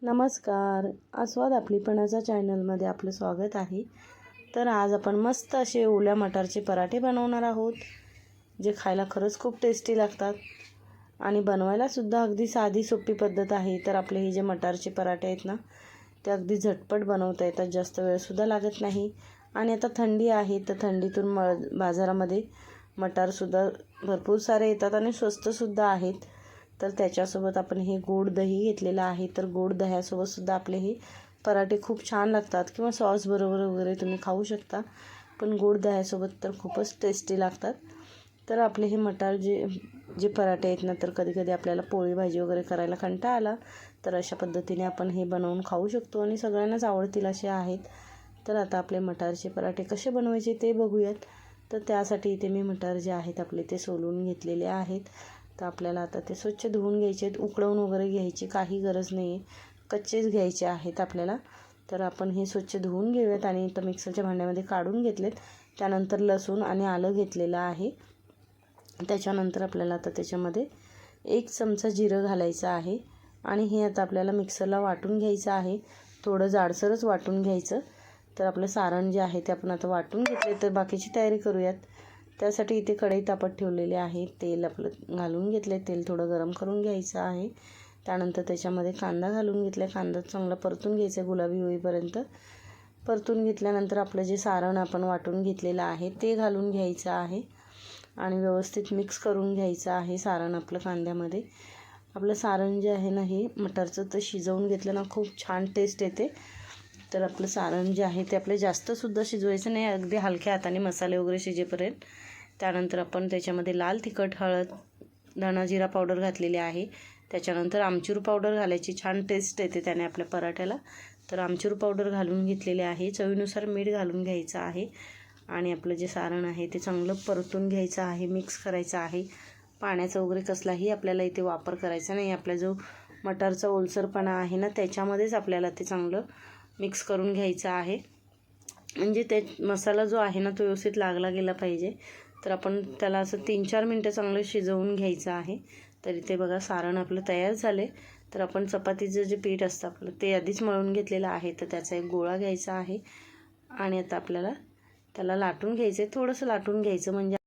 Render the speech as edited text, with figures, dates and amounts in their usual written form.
नमस्कार. आस्वाद आपलीपणाच्या चॅनलमध्ये आपलं स्वागत आहे. तर आज आपण मस्त असे ओल्या मटारचे पराठे बनवणार आहोत, जे खायला खरंच खूप टेस्टी लागतात आणि बनवायलासुद्धा अगदी साधी सोपी पद्धत आहे. तर आपले हे जे मटारचे पराठे आहेत ना, ते अगदी झटपट बनवता येतात, जास्त वेळसुद्धा लागत नाही. आणि आता थंडी आहे, तर थंडीतून बाजारामध्ये मटारसुद्धा भरपूर सारे येतात आणि स्वस्तसुद्धा आहेत. तर त्याच्यासोबत आपण हे गोड दही घेतलेलं आहे. तर गोड दह्यासोबतसुद्धा आपले हे पराठे खूप छान लागतात किंवा सॉसबरोबर वगैरे तुम्ही खाऊ शकता. पण गोड दह्यासोबत तर खूपच टेस्टी लागतात. तर आपले हे मटार जे पराठे आहेत ना, तर कधीकधी आपल्याला पोळी भाजी वगैरे करायला कंटाळा आला, तर अशा पद्धतीने आपण हे बनवून खाऊ शकतो आणि सगळ्यांनाच आवडतील असे आहेत. तर आता आपले मटारचे पराठे कसे बनवायचे ते बघूयात. तर त्यासाठी इथे मी मटार जे आहेत आपले ते सोलून घेतलेले आहेत. तर आपल्याला आता ते स्वच्छ धुवून घ्यायचे आहेत. उकळवून वगैरे घ्यायची काही गरज नाही आहे, कच्चेच घ्यायचे आहेत आपल्याला. तर आपण हे स्वच्छ धुवून घेऊयात आणि इथं मिक्सरच्या भांड्यामध्ये काढून घेतलेत. त्यानंतर लसूण आणि आलं घेतलेलं आहे. त्याच्यानंतर आपल्याला आता त्याच्यामध्ये 1 चमचा जिरं घालायचं आहे आणि हे आता आपल्याला मिक्सरला वाटून घ्यायचं आहे. थोडं जाडसरच वाटून घ्यायचं. तर आपलं सारण जे आहे ते आपण आता वाटून घेतले. तर बाकीची तयारी करूयात. त्यासाठी इथे कढई तापत ठेवलेली आहे. तेल आपलं घालून घेतले. तेल थोडं गरम करून घ्यायचं आहे. त्यानंतर त्याच्यामध्ये कांदा घालून घेतला. कांदा चांगला परतून घ्यायचा, गुलाबी होईपर्यंत परतून घेतल्यानंतर आपलं जे सारण आपण वाटून घेतलेलं आहे ते घालून घ्यायचं आहे आणि व्यवस्थित मिक्स करून घ्यायचं आहे सारण आपलं कांद्यामध्ये. आपलं सारण जे आहे ना, हे मटारचं तर शिजवून घेतलं ना, खूप छान टेस्ट येते. तर आपलं सारण जे आहे ते आपलं जास्तसुद्धा शिजवायचं नाही, अगदी हलक्या हाताने मसाले वगैरे शिजेपर्यंत. त्यानंतर आपण त्याच्यामध्ये लाल तिखट, हळद, धना जिरा पावडर घातलेली आहे. त्याच्यानंतर आमचूर पावडर घालायची, छान टेस्ट येते त्याने आपल्या पराठ्याला. तर आमचूर पावडर घालून घेतलेले आहे. चवीनुसार मीठ घालून घ्यायचं आहे आणि आपलं जे सारण आहे ते चांगलं परतून घ्यायचं आहे, मिक्स करायचं आहे. पाण्याचा वगैरे कसलाही आपल्याला इथे वापर करायचा नाही. आपला जो मटारचा ओलसरपणा आहे ना, त्याच्यामध्येच आपल्याला ते चांगलं मिक्स करून घ्यायचं आहे. म्हणजे ते मसाला जो आहे ना, तो व्यवस्थित लागला गेला पाहिजे. तर आपण त्याला असं 3-4 मिनटं चांगलं शिजवून घ्यायचं आहे. तर इथे बघा सारण आपलं तयार झाले. तर आपण चपातीचं जे पीठ असतं आपलं ते आधीच मळून घेतलेलं आहे. तर त्याचा एक गोळा घ्यायचा आहे आणि आता आपल्याला त्याला लाटून घ्यायचं आहे. थोडंसं लाटून घ्यायचं म्हणजे